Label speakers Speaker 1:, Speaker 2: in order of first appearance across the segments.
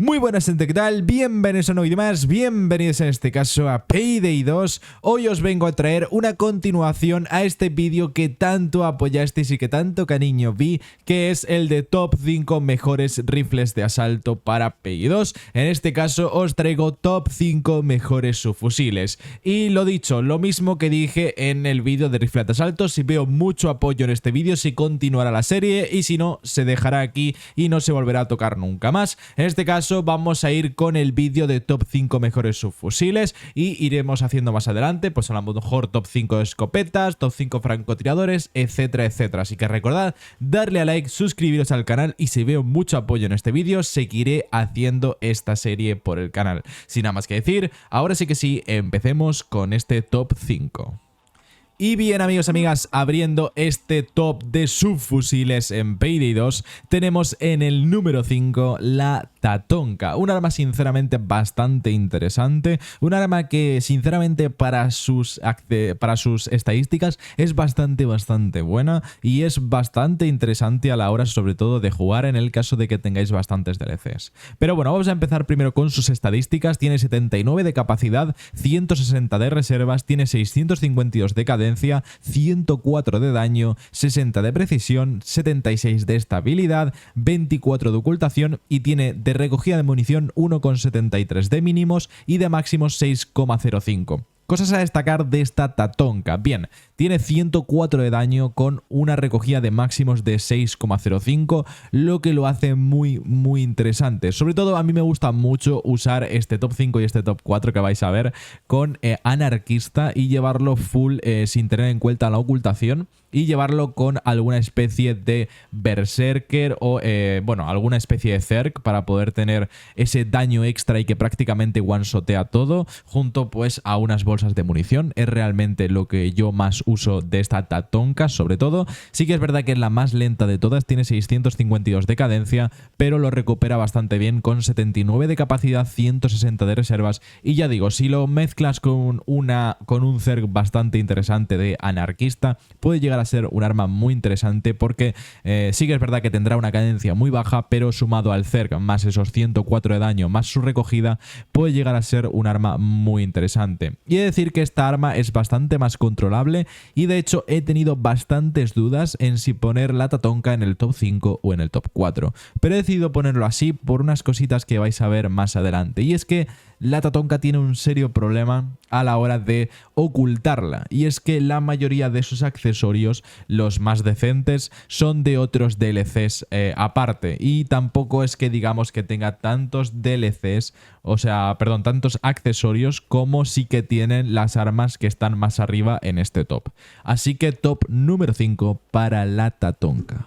Speaker 1: Muy buenas gente, ¿qué tal? Bienvenidos a un nuevo vídeo más, bienvenidos en este caso a Payday 2. Hoy os vengo a traer una continuación a este vídeo que tanto apoyasteis y que tanto cariño vi, que es el de top 5 mejores rifles de asalto para Payday 2. En este caso os traigo top 5 mejores subfusiles. Y lo dicho, lo mismo que dije en el vídeo de rifle de asalto, si veo mucho apoyo en este vídeo, si continuará la serie y si no, se dejará aquí y no se volverá a tocar nunca más. En este caso vamos a ir con el vídeo de top 5 mejores subfusiles y iremos haciendo más adelante, pues a lo mejor top 5 escopetas, top 5 francotiradores, etcétera, etcétera. Así que recordad darle a like, suscribiros al canal y si veo mucho apoyo en este vídeo, seguiré haciendo esta serie por el canal. Sin nada más que decir, ahora sí que sí, empecemos con este top 5. Y bien amigos, amigas, abriendo este top de subfusiles en Payday 2, tenemos en el número 5 la Tatonka, un arma sinceramente bastante interesante, un arma que sinceramente para sus estadísticas es bastante buena y es bastante interesante a la hora sobre todo de jugar en el caso de que tengáis bastantes DLCs. Pero bueno, vamos a empezar primero con sus estadísticas. Tiene 79 de capacidad, 160 de reservas, tiene 652 de cadencia, 104 de daño, 60 de precisión, 76 de estabilidad, 24 de ocultación y tiene de recogida de munición 1,73 de mínimos y de máximos 6,05. Cosas a destacar de esta Tatonka. Bien, tiene 104 de daño con una recogida de máximos de 6,05, lo que lo hace muy interesante. Sobre todo a mí me gusta mucho usar este top 5 y este top 4 que vais a ver con anarquista y llevarlo full sin tener en cuenta la ocultación y llevarlo con alguna especie de berserker o bueno, alguna especie de zerg para poder tener ese daño extra y que prácticamente one-shotea todo, junto pues a unas bolsas de munición. Es realmente lo que yo más uso de esta Tatonka, sobre todo. Sí que es verdad que es la más lenta de todas, tiene 652 de cadencia, pero lo recupera bastante bien con 79 de capacidad, 160 de reservas y ya digo, si lo mezclas con un zerg bastante interesante de anarquista, puede llegar a ser un arma muy interesante porque sí que es verdad que tendrá una cadencia muy baja, pero sumado al zerg más esos 104 de daño más su recogida, puede llegar a ser un arma muy interesante. Y he de decir que esta arma es bastante más controlable y de hecho he tenido bastantes dudas en si poner la Tatonka en el top 5 o en el top 4, pero he decidido ponerlo así por unas cositas que vais a ver más adelante, y es que la Tatonka tiene un serio problema a la hora de ocultarla, y es que la mayoría de sus accesorios, los más decentes, son de otros DLCs aparte, y tampoco es que digamos que tenga tantos DLCs, o sea, perdón, tantos accesorios como sí que tienen las armas que están más arriba en este top. Así que top número 5 para la Tatonka.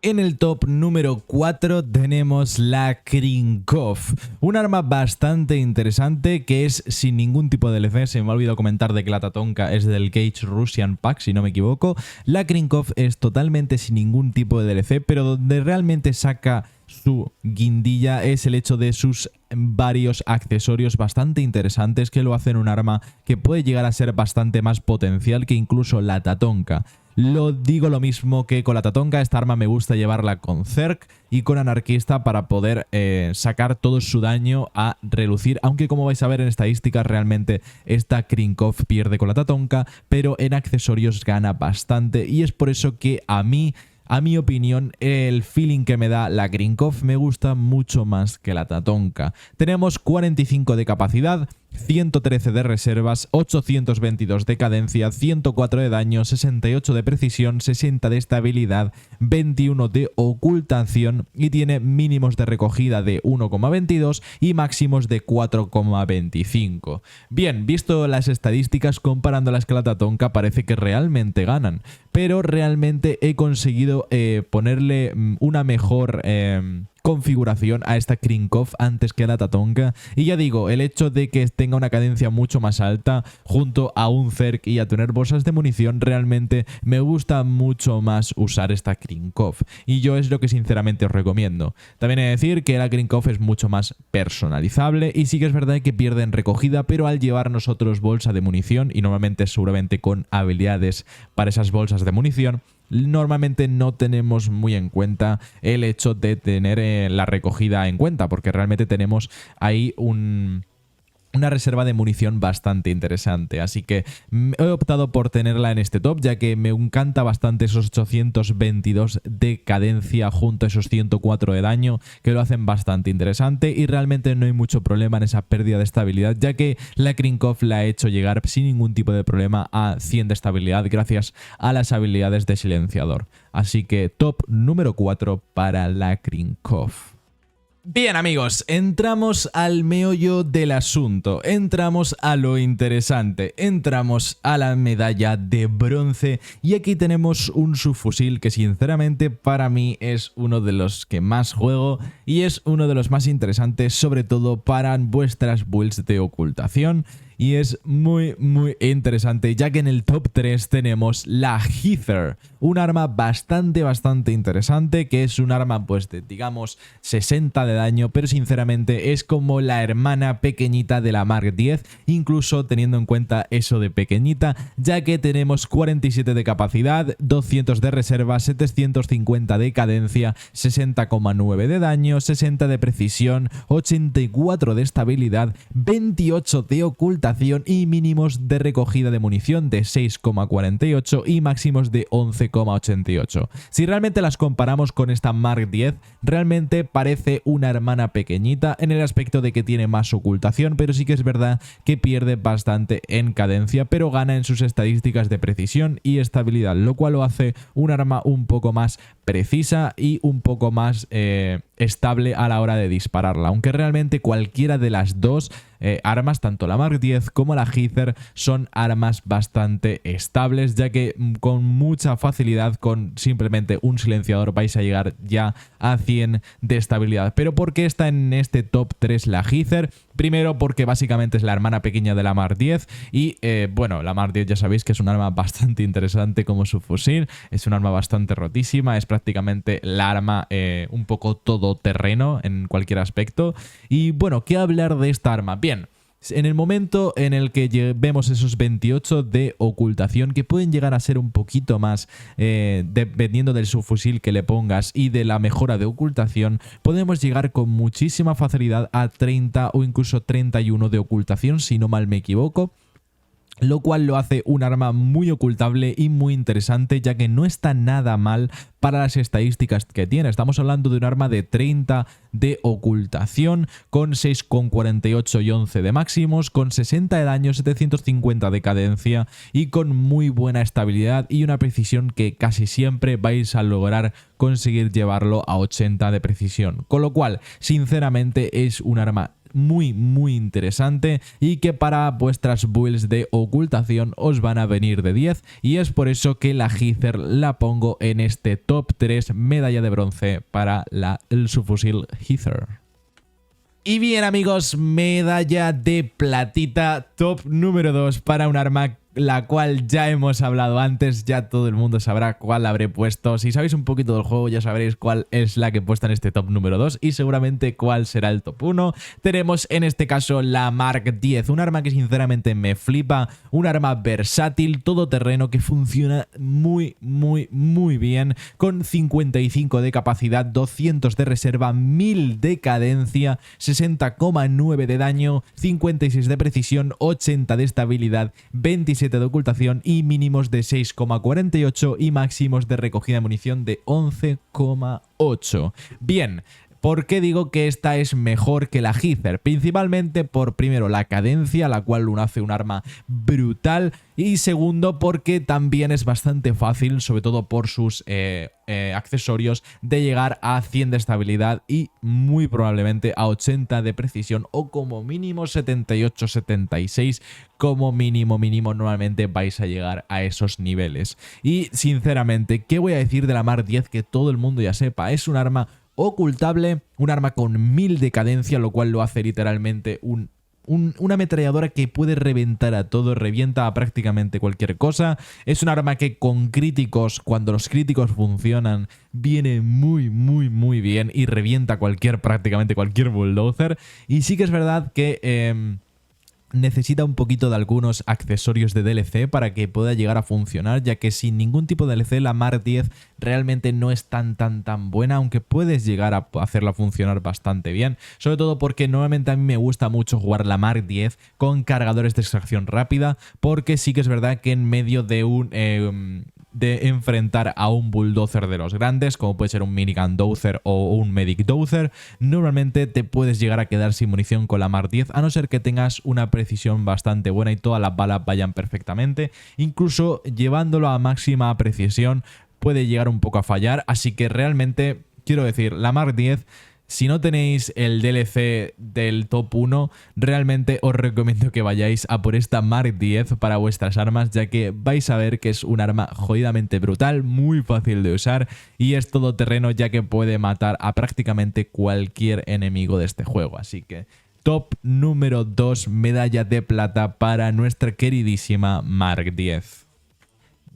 Speaker 1: En el top número 4 tenemos la Krinkov, un arma bastante interesante que es sin ningún tipo de DLC. Se me ha olvidado comentar de que la Tatonka es del Gage Russian Pack, si no me equivoco. La Krinkov es totalmente sin ningún tipo de DLC, pero donde realmente saca su guindilla es el hecho de sus varios accesorios bastante interesantes que lo hacen un arma que puede llegar a ser bastante más potencial que incluso la Tatonka. Lo digo lo mismo que con la Tatonka, esta arma me gusta llevarla con zerg y con anarquista para poder sacar todo su daño a relucir, aunque como vais a ver en estadísticas realmente esta Krinkov pierde con la Tatonka, pero en accesorios gana bastante y es por eso que a mi opinión, el feeling que me da la Krinkov me gusta mucho más que la Tatonka. Tenemos 45 de capacidad, 113 de reservas, 822 de cadencia, 104 de daño, 68 de precisión, 60 de estabilidad, 21 de ocultación y tiene mínimos de recogida de 1,22 y máximos de 4,25. Bien, visto las estadísticas, comparándolas con la Tatonka, parece que realmente ganan, pero realmente he conseguido ponerle una mejor configuración a esta Krinkov antes que a la Tatonka, y ya digo, el hecho de que tenga una cadencia mucho más alta junto a un zerg y a tener bolsas de munición, realmente me gusta mucho más usar esta Krinkov y yo es lo que sinceramente os recomiendo. También he de decir que la Krinkov es mucho más personalizable y sí que es verdad que pierde en recogida, pero al llevar nosotros bolsa de munición y normalmente seguramente con habilidades para esas bolsas de munición, normalmente no tenemos muy en cuenta el hecho de tener la recogida en cuenta, porque realmente tenemos ahí una reserva de munición bastante interesante, así que he optado por tenerla en este top, ya que me encanta bastante esos 822 de cadencia junto a esos 104 de daño, que lo hacen bastante interesante, y realmente no hay mucho problema en esa pérdida de estabilidad, ya que la Krinkov la ha hecho llegar sin ningún tipo de problema a 100 de estabilidad gracias a las habilidades de silenciador. Así que top número 4 para la Krinkov. Bien amigos, entramos al meollo del asunto, entramos a lo interesante, entramos a la medalla de bronce y aquí tenemos un subfusil que sinceramente para mí es uno de los que más juego y es uno de los más interesantes, sobre todo para vuestras builds de ocultación. Y es muy interesante, ya que en el top 3 tenemos la Heather, un arma bastante interesante, que es un arma pues de digamos 60 de daño, pero sinceramente es como la hermana pequeñita de la Mark 10, incluso teniendo en cuenta eso de pequeñita, ya que tenemos 47 de capacidad, 200 de reserva, 750 de cadencia, 60,9 de daño, 60 de precisión, 84 de estabilidad, 28 de ocultación y mínimos de recogida de munición de 6,48 y máximos de 11,88. Si realmente las comparamos con esta Mark 10, realmente parece una hermana pequeñita en el aspecto de que tiene más ocultación, pero sí que es verdad que pierde bastante en cadencia, pero gana en sus estadísticas de precisión y estabilidad, lo cual lo hace un arma un poco más precisa y un poco más estable a la hora de dispararla, aunque realmente cualquiera de las dos armas, tanto la Mark 10 como la Heather, son armas bastante estables, ya que con mucha facilidad, con simplemente un silenciador vais a llegar ya a 100 de estabilidad. Pero ¿por qué está en este top 3 la Heather? Primero porque básicamente es la hermana pequeña de la Mark 10 y bueno, la Mark 10 ya sabéis que es un arma bastante interesante como subfusil, es un arma bastante rotísima, es prácticamente la arma un poco todoterreno en cualquier aspecto. Y bueno, ¿qué hablar de esta arma? Bien, en el momento en el que vemos esos 28 de ocultación, que pueden llegar a ser un poquito más dependiendo del subfusil que le pongas y de la mejora de ocultación, podemos llegar con muchísima facilidad a 30 o incluso 31 de ocultación, si no mal me equivoco, lo cual lo hace un arma muy ocultable y muy interesante, ya que no está nada mal para las estadísticas que tiene. Estamos hablando de un arma de 30 de ocultación, con 6,48 y 11 de máximos, con 60 de daño, 750 de cadencia y con muy buena estabilidad y una precisión que casi siempre vais a lograr conseguir llevarlo a 80 de precisión. Con lo cual, sinceramente, es un arma muy interesante y que para vuestras builds de ocultación os van a venir de 10, y es por eso que la Heather la pongo en este top 3 medalla de bronce para el subfusil Heather. Y bien amigos, medalla de platita, top número 2 para un arma la cual ya hemos hablado antes, ya todo el mundo sabrá cuál habré puesto. Si sabéis un poquito del juego ya sabréis cuál es la que he puesto en este top número 2 y seguramente cuál será el top 1. Tenemos en este caso la Mark 10, un arma que sinceramente me flipa, un arma versátil, todoterreno, que funciona muy bien, con 55 de capacidad, 200 de reserva, 1000 de cadencia, 60,9 de daño, 56 de precisión, 80 de estabilidad, 27 de ocultación y mínimos de 6,48 y máximos de recogida de munición de 11,8. Bien, ¿por qué digo que esta es mejor que la Heather? Principalmente por, primero, la cadencia, la cual lo hace un arma brutal, y segundo, porque también es bastante fácil, sobre todo por sus accesorios, de llegar a 100 de estabilidad y muy probablemente a 80 de precisión, o como mínimo 78-76, como mínimo normalmente vais a llegar a esos niveles. Y sinceramente, ¿qué voy a decir de la Mark 10 que todo el mundo ya sepa? Es un arma ocultable, un arma con 1000 de cadencia, lo cual lo hace literalmente una ametralladora que puede reventar a todo, revienta a prácticamente cualquier cosa. Es un arma que con críticos, cuando los críticos funcionan, viene muy bien y revienta prácticamente cualquier bulldozer. Y sí que es verdad que necesita un poquito de algunos accesorios de DLC para que pueda llegar a funcionar, ya que sin ningún tipo de DLC la Mark 10 realmente no es tan buena, aunque puedes llegar a hacerla funcionar bastante bien, sobre todo porque normalmente a mí me gusta mucho jugar la Mark 10 con cargadores de extracción rápida, porque sí que es verdad que en medio de de enfrentar a un bulldozer de los grandes, como puede ser un minigun dozer o un medic dozer, normalmente te puedes llegar a quedar sin munición con la Mark 10, a no ser que tengas una precisión bastante buena y todas las balas vayan perfectamente. Incluso llevándolo a máxima precisión puede llegar un poco a fallar, así que realmente quiero decir, la Mark 10, si no tenéis el DLC del top 1, realmente os recomiendo que vayáis a por esta Mark 10 para vuestras armas, ya que vais a ver que es un arma jodidamente brutal, muy fácil de usar y es todoterreno, ya que puede matar a prácticamente cualquier enemigo de este juego. Así que top número 2, medalla de plata para nuestra queridísima Mark 10.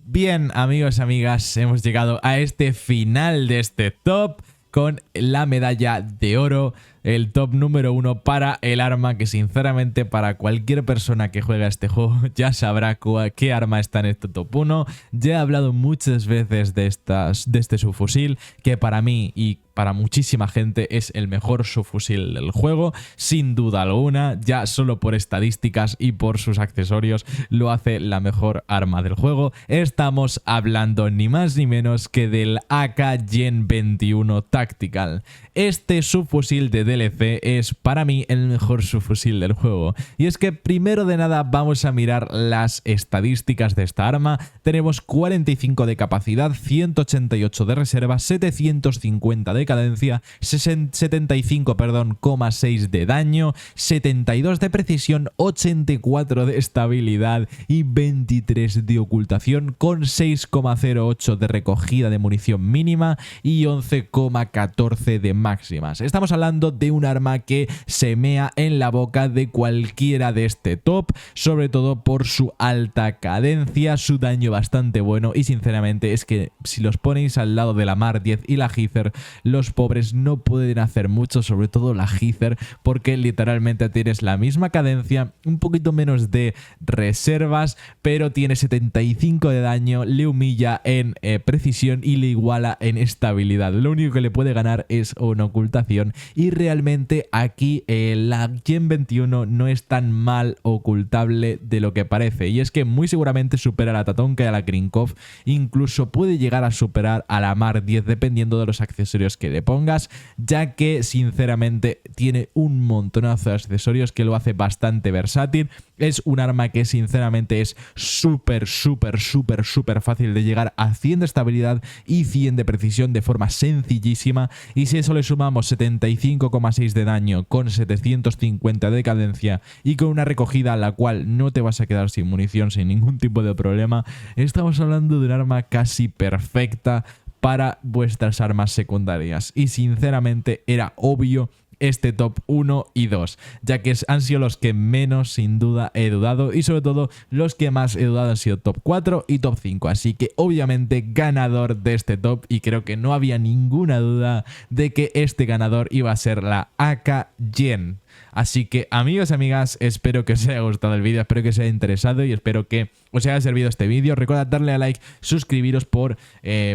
Speaker 1: Bien, amigos, amigas, hemos llegado a este final de este top con la medalla de oro, el top número 1 para el arma que sinceramente para cualquier persona que juega este juego ya sabrá qué arma está en este top 1. Ya he hablado muchas veces de este subfusil, que para mí y para muchísima gente es el mejor subfusil del juego, sin duda alguna, ya solo por estadísticas y por sus accesorios lo hace la mejor arma del juego. Estamos hablando ni más ni menos que del AK Gen 21 Tactical. Este subfusil de DLC es para mí el mejor subfusil del juego. Y es que primero de nada vamos a mirar las estadísticas de esta arma. Tenemos 45 de capacidad, 188 de reserva, 750 de cadencia, 75,6 de daño, 72 de precisión, 84 de estabilidad y 23 de ocultación, con 6,08 de recogida de munición mínima y 11,14 de máximas. Estamos hablando de un arma que se mea en la boca de cualquiera de este top, sobre todo por su alta cadencia, su daño bastante bueno y sinceramente es que si los ponéis al lado de la Mark 10 y la Heather, los pobres no pueden hacer mucho, sobre todo la Heather, porque literalmente tienes la misma cadencia, un poquito menos de reservas, pero tiene 75 de daño, le humilla en precisión y le iguala en estabilidad. Lo único que le puede ganar es una ocultación y realmente aquí la Gen 21 no es tan mal ocultable de lo que parece, y es que muy seguramente supera a la Tatonka y a la Krinkov, incluso puede llegar a superar a la Mark 10 dependiendo de los accesorios que le pongas, ya que sinceramente tiene un montonazo de accesorios que lo hace bastante versátil. Es un arma que sinceramente es súper fácil de llegar a 100 de estabilidad y 100 de precisión de forma sencillísima, y si eso le sumamos 75,6 de daño con 750 de cadencia y con una recogida a la cual no te vas a quedar sin munición sin ningún tipo de problema, estamos hablando de un arma casi perfecta para vuestras armas secundarias, y sinceramente era obvio este top 1 y 2, ya que han sido los que menos sin duda he dudado, y sobre todo los que más he dudado han sido top 4 y top 5, así que obviamente ganador de este top, y creo que no había ninguna duda de que este ganador iba a ser la AK Gen. Así que amigos y amigas, espero que os haya gustado el vídeo, espero que os haya interesado y espero que os haya servido este vídeo. Recordad darle a like, suscribiros por,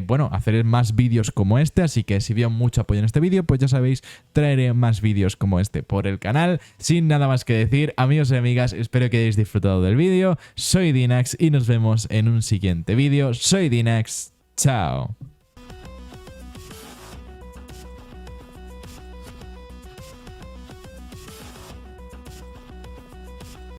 Speaker 1: bueno, hacer más vídeos como este, así que si veo mucho apoyo en este vídeo, pues ya sabéis, traeré más vídeos como este por el canal. Sin nada más que decir, amigos y amigas, espero que hayáis disfrutado del vídeo. Soy Dinax y nos vemos en un siguiente vídeo. Soy Dinax, chao.